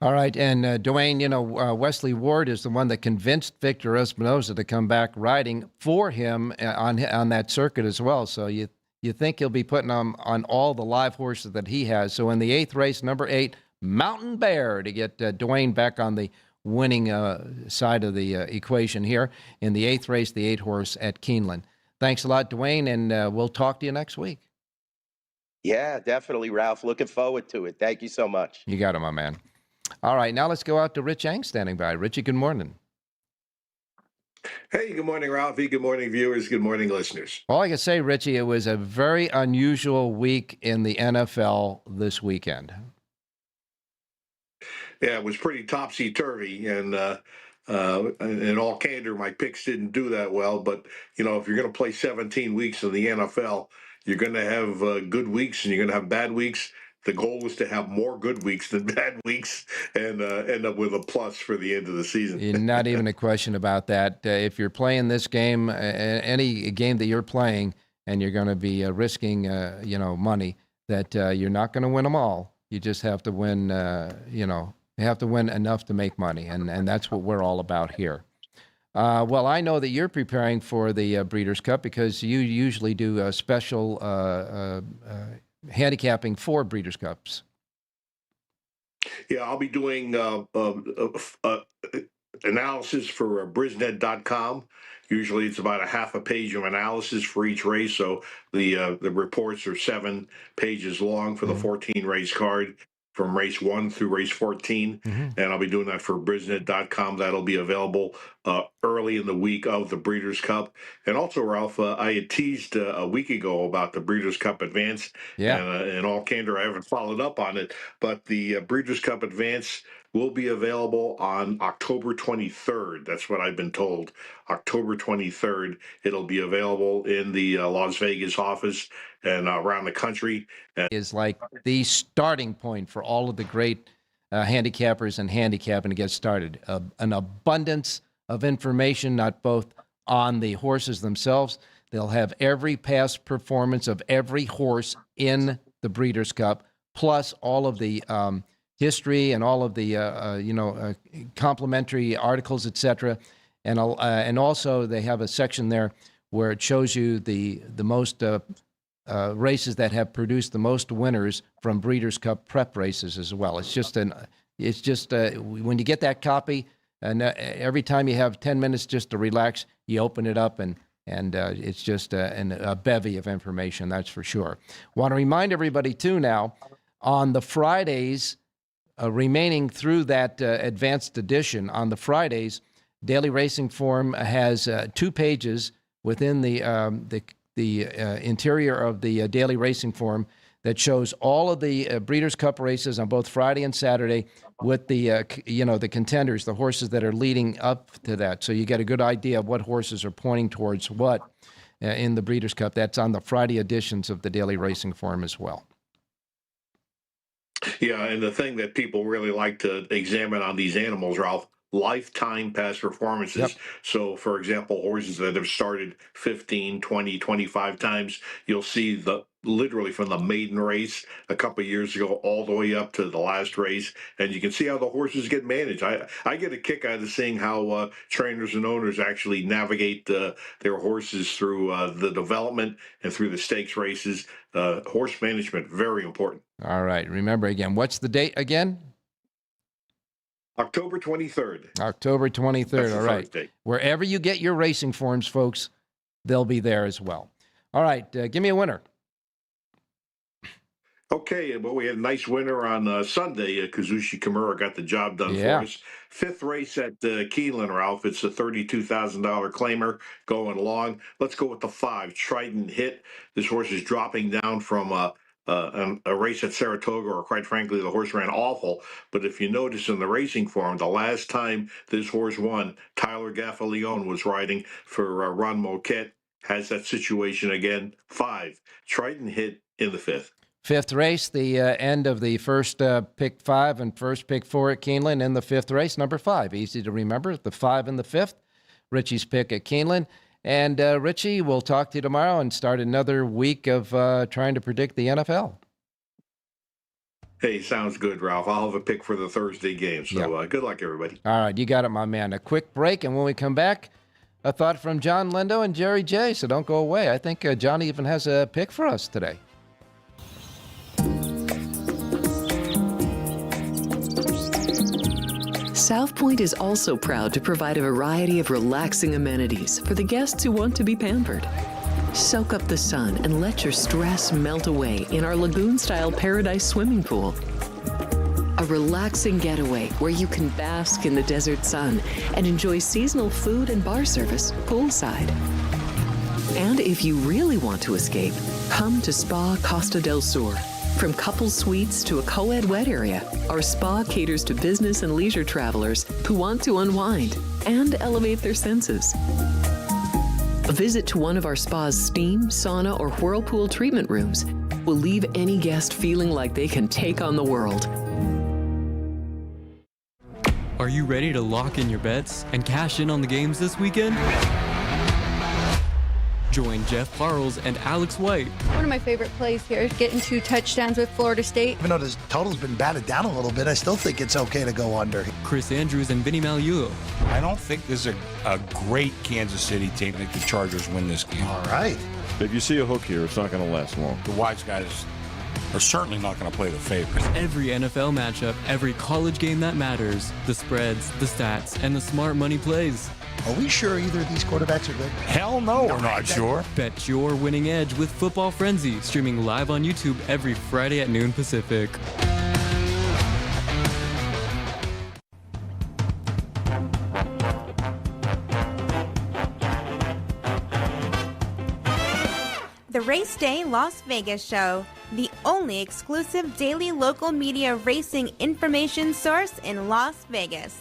All right, and Dwayne, Wesley Ward is the one that convinced Victor Espinoza to come back riding for him on that circuit as well. So you think he'll be putting on all the live horses that he has. So in the 8th race, number 8, Mountain Bear, to get Dwayne back on the winning side of the equation here. In the 8th race, the 8 horse at Keeneland. Thanks a lot, Dwayne, and we'll talk to you next week. Yeah, definitely, Ralph. Looking forward to it. Thank you so much. You got it, my man. All right, now let's go out to Rich Yang standing by. Richie, good morning. Hey, good morning, Ralphie. Good morning, viewers. Good morning, listeners. All I can say, Richie, it was a very unusual week in the NFL this weekend. Yeah, it was pretty topsy-turvy, and in all candor, my picks didn't do that well. But, if you're going to play 17 weeks in the NFL, you're going to have good weeks and you're going to have bad weeks. The goal was to have more good weeks than bad weeks and end up with a plus for the end of the season. Not even a question about that. If you're playing this game, any game that you're playing, and you're going to be risking, money, that you're not going to win them all. You just have to win, you have to win enough to make money, and that's what we're all about here. Well, I know that you're preparing for the Breeders' Cup because you usually do a special handicapping for Breeders' Cups. Yeah, I'll be doing analysis for Brisnet.com. Usually it's about a half a page of analysis for each race. So the reports are 7 pages long for the 14 race card from race 1 through race 14. And I'll be doing that for Brisnet.com. That'll be available early in the week of the Breeders' Cup. And also, Ralph, I had teased a week ago about the Breeders' Cup Advance. Yeah. And in all candor, I haven't followed up on it. But the Breeders' Cup Advance will be available on October 23rd. That's what I've been told. October 23rd, it'll be available in the Las Vegas office and around the country. Is like the starting point for all of the great handicappers and handicapping to get started. An abundance of information, not both on the horses themselves. They'll have every past performance of every horse in the Breeders' Cup, plus all of the history and all of the complimentary articles, etc. And also they have a section there where it shows you the most races that have produced the most winners from Breeders' Cup prep races as well. It's just when you get that copy, and every time you have 10 minutes just to relax, you open it up and it's just a bevy of information, that's for sure. Want to remind everybody too now, on the Fridays remaining through that advanced edition, on the Fridays, Daily Racing Form has 2 pages within the interior of the Daily Racing Form that shows all of the Breeders' Cup races on both Friday and Saturday with the contenders, the horses that are leading up to that. So you get a good idea of what horses are pointing towards what in the Breeders' Cup. That's on the Friday editions of the Daily Racing Form as well. Yeah, and the thing that people really like to examine on these animals, Ralph, lifetime past performances. Yep. So, for example, horses that have started 15, 20, 25 times, you'll see literally from the maiden race a couple of years ago all the way up to the last race, and you can see how the horses get managed. I get a kick out of seeing how trainers and owners actually navigate their horses through the development and through the stakes races. Horse management, very important. All right. Remember again, what's the date again? October 23rd. October 23rd. That's all the right. Thursday. Wherever you get your racing forms, folks, they'll be there as well. All right. Give me a winner. Okay, well, we had a nice winner on Sunday. Kazushi Kimura got the job done for us. 5th race at Keeneland, Ralph. It's a $32,000 claimer going along. Let's go with the 5, Trident Hit. This horse is dropping down from a race at Saratoga, or quite frankly, the horse ran awful. But if you notice in the racing form, the last time this horse won, Tyler Gaffalione was riding for Ron Moquette. Has that situation again. 5, Trident Hit in the 5th. 5th race, the end of the first pick 5 and first pick 4 at Keeneland. In the 5th race, number 5. Easy to remember, the 5 and the 5th. Richie's pick at Keeneland. And Richie, we'll talk to you tomorrow and start another week of trying to predict the NFL. Hey, sounds good, Ralph. I'll have a pick for the Thursday game. So good luck, everybody. All right, you got it, my man. A quick break, and when we come back, a thought from John Lindo and Jerry J. So don't go away. I think John even has a pick for us today. South Point is also proud to provide a variety of relaxing amenities for the guests who want to be pampered. Soak up the sun and let your stress melt away in our lagoon-style Paradise swimming pool. A relaxing getaway where you can bask in the desert sun and enjoy seasonal food and bar service poolside. And if you really want to escape, come to Spa Costa del Sur. From couple suites to a co-ed wet area, our spa caters to business and leisure travelers who want to unwind and elevate their senses. A visit to one of our spa's steam, sauna, or whirlpool treatment rooms will leave any guest feeling like they can take on the world. Are you ready to lock in your bets and cash in on the games this weekend? Join Jeff Parles and Alex White. One of my favorite plays here is getting 2 touchdowns with Florida State. Even though the total's been batted down a little bit, I still think it's okay to go under. Chris Andrews and Vinny Magliulo. I don't think this is a great Kansas City team that the Chargers win this game. All right. If you see a hook here, it's not going to last long. The wise guys are certainly not going to play the favorites. Every NFL matchup, every college game that matters, the spreads, the stats, and the smart money plays. Are we sure either of these quarterbacks are good? Hell no, we're not sure. Bet your winning edge with Football Frenzy, streaming live on YouTube every Friday at noon Pacific. The Race Day Las Vegas Show, the only exclusive daily local media racing information source in Las Vegas.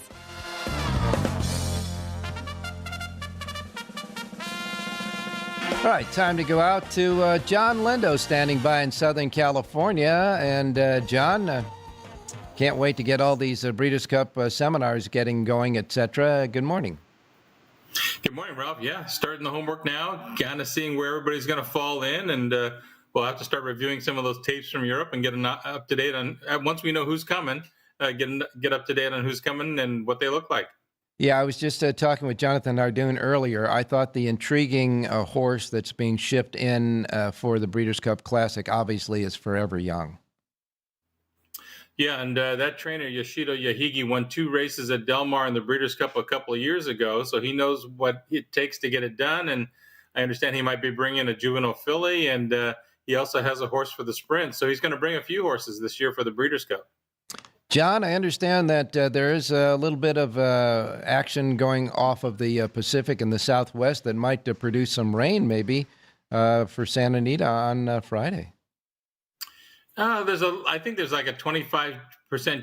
All right, time to go out to John Lindo standing by in Southern California. And John, can't wait to get all these Breeders' Cup seminars getting going, etc. Good morning. Good morning, Ralph. Yeah, starting the homework now, kind of seeing where everybody's going to fall in, and we'll have to start reviewing some of those tapes from Europe and get up to date on. Once we know who's coming, get up to date on who's coming and what they look like. Yeah, I was just talking with Jonathan Nardoon earlier. I thought the intriguing horse that's being shipped in for the Breeders' Cup Classic obviously is Forever Young. Yeah, and that trainer, Yoshito Yahigi, won 2 races at Del Mar in the Breeders' Cup a couple of years ago, so he knows what it takes to get it done, and I understand he might be bringing a juvenile filly, and he also has a horse for the sprint, so he's going to bring a few horses this year for the Breeders' Cup. John, I understand that there is a little bit of action going off of the Pacific and the Southwest that might produce some rain maybe for Santa Anita on Friday. I think there's like a 25%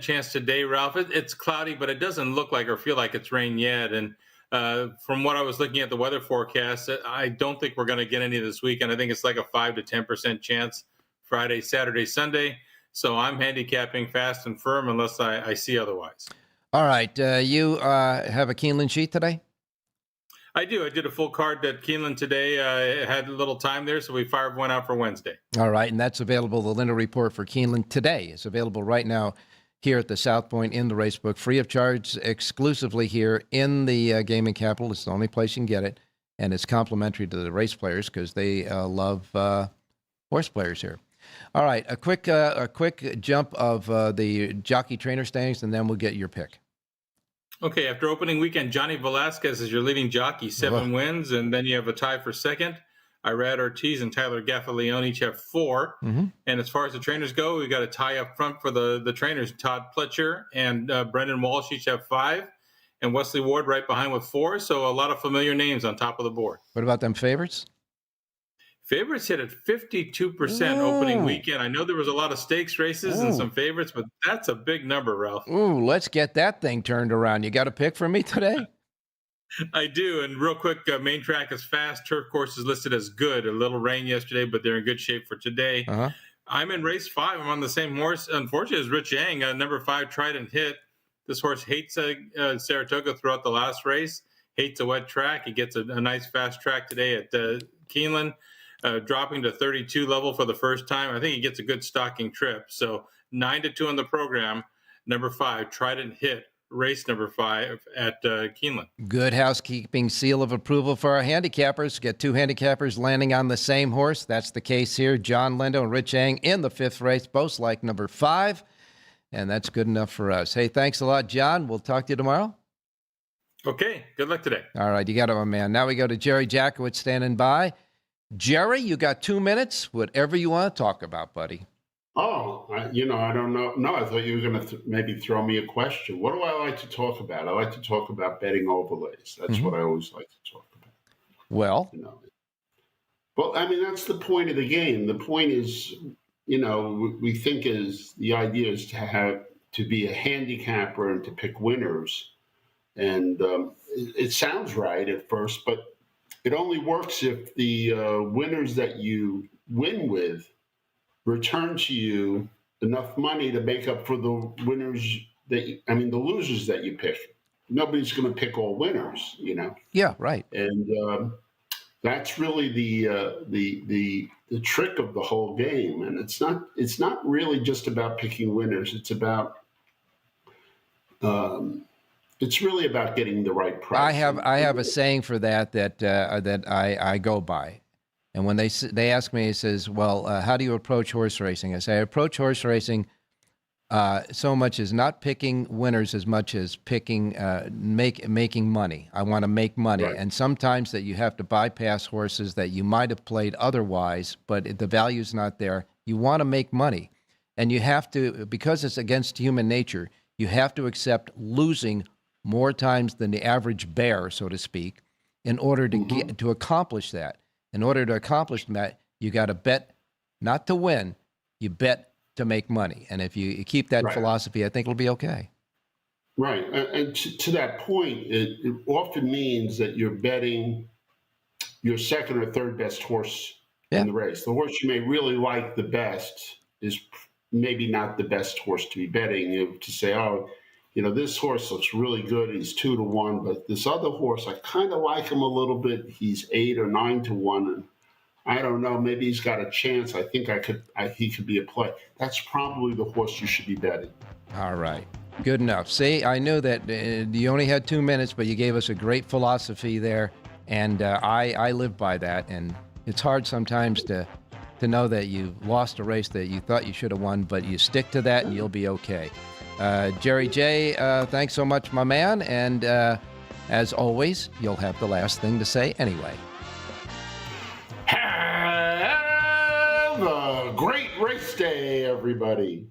chance today, Ralph. It's cloudy, but it doesn't look like or feel like it's rain yet. And from what I was looking at the weather forecast, I don't think we're going to get any this weekend. I think it's like a 5 to 10% chance Friday, Saturday, Sunday. So I'm handicapping fast and firm unless I see otherwise. All right. You have a Keeneland sheet today? I do. I did a full card at Keeneland today. I had a little time there, so we fired one out for Wednesday. All right, and that's available. The Lindo Report for Keeneland today is available right now here at the South Point in the Racebook, free of charge, exclusively here in the gaming capital. It's the only place you can get it, and it's complimentary to the race players because they love horse players here. All right, a quick jump of the jockey trainer standings, and then we'll get your pick. Okay, after opening weekend, Johnny Velasquez is your leading jockey, 7 wins, and then you have a tie for second. Irad Ortiz and Tyler Gaffalione each have 4. Mm-hmm. And as far as the trainers go, we got a tie up front for the trainers. Todd Pletcher and Brendan Walsh each have 5, and Wesley Ward right behind with 4. So a lot of familiar names on top of the board. What about them favorites? Favorites hit at 52% opening weekend. I know there was a lot of stakes races and some favorites, but that's a big number, Ralph. Ooh, let's get that thing turned around. You got a pick for me today? I do. And real quick, main track is fast. Turf course is listed as good. A little rain yesterday, but they're in good shape for today. Uh-huh. I'm in race 5. I'm on the same horse, unfortunately, as Rich Yang. Number 5, Trident Hit. This horse hates Saratoga throughout the last race, hates a wet track. He gets a nice fast track today at Keeneland. Dropping to 32 level for the first time. I think he gets a good stocking trip. So 9-2 on the program. Number 5, Trident Hit, race number 5 at Keeneland. Good housekeeping seal of approval for our handicappers. Get 2 handicappers landing on the same horse. That's the case here. John Lindo and Rich Yang in the 5th race, both like number 5. And that's good enough for us. Hey, thanks a lot, John. We'll talk to you tomorrow. Okay. Good luck today. All right. You got it, my man. Now we go to Jerry Jackowitz standing by. Jerry, you got 2 minutes. Whatever you want to talk about, buddy. Oh, I don't know. No, I thought you were going to maybe throw me a question. What do I like to talk about? I like to talk about betting overlays. That's what I always like to talk about. Well, well, I mean, that's the point of the game. The point is, we think the idea is to be a handicapper and to pick winners. And it sounds right at first, but it only works if the winners that you win with return to you enough money to make up for the winners the losers that you pick. Nobody's going to pick all winners, Yeah, right. And that's really the trick of the whole game. And it's not really just about picking winners. It's about it's really about getting the right price. I have a saying for that I go by. And when they ask me, he says, well, how do you approach horse racing? I say, I approach horse racing so much as not picking winners as much as picking, making money. I want to make money. Right. And sometimes that you have to bypass horses that you might have played otherwise, but the value's not there. You want to make money. And you have to, because it's against human nature, you have to accept losing more times than the average bear, so to speak, in order to get to accomplish that. In order to accomplish that, you got to bet not to win, you bet to make money. And if you keep that philosophy, I think it'll be okay. Right. And to that point, it often means that you're betting your second or third best horse in the race. The horse you may really like the best is maybe not the best horse to be betting. To say, oh, this horse looks really good. He's 2-1, but this other horse, I kind of like him a little bit. He's 8 or 9-1, and I don't know. Maybe he's got a chance. I think he could be a play. That's probably the horse you should be betting. All right. Good enough. See, I knew that you only had 2 minutes, but you gave us a great philosophy there, and I live by that. And it's hard sometimes to know that you lost a race that you thought you should have won, but you stick to that and you'll be okay. Jerry J., thanks so much, my man. And as always, you'll have the last thing to say anyway. Have a great race day, everybody.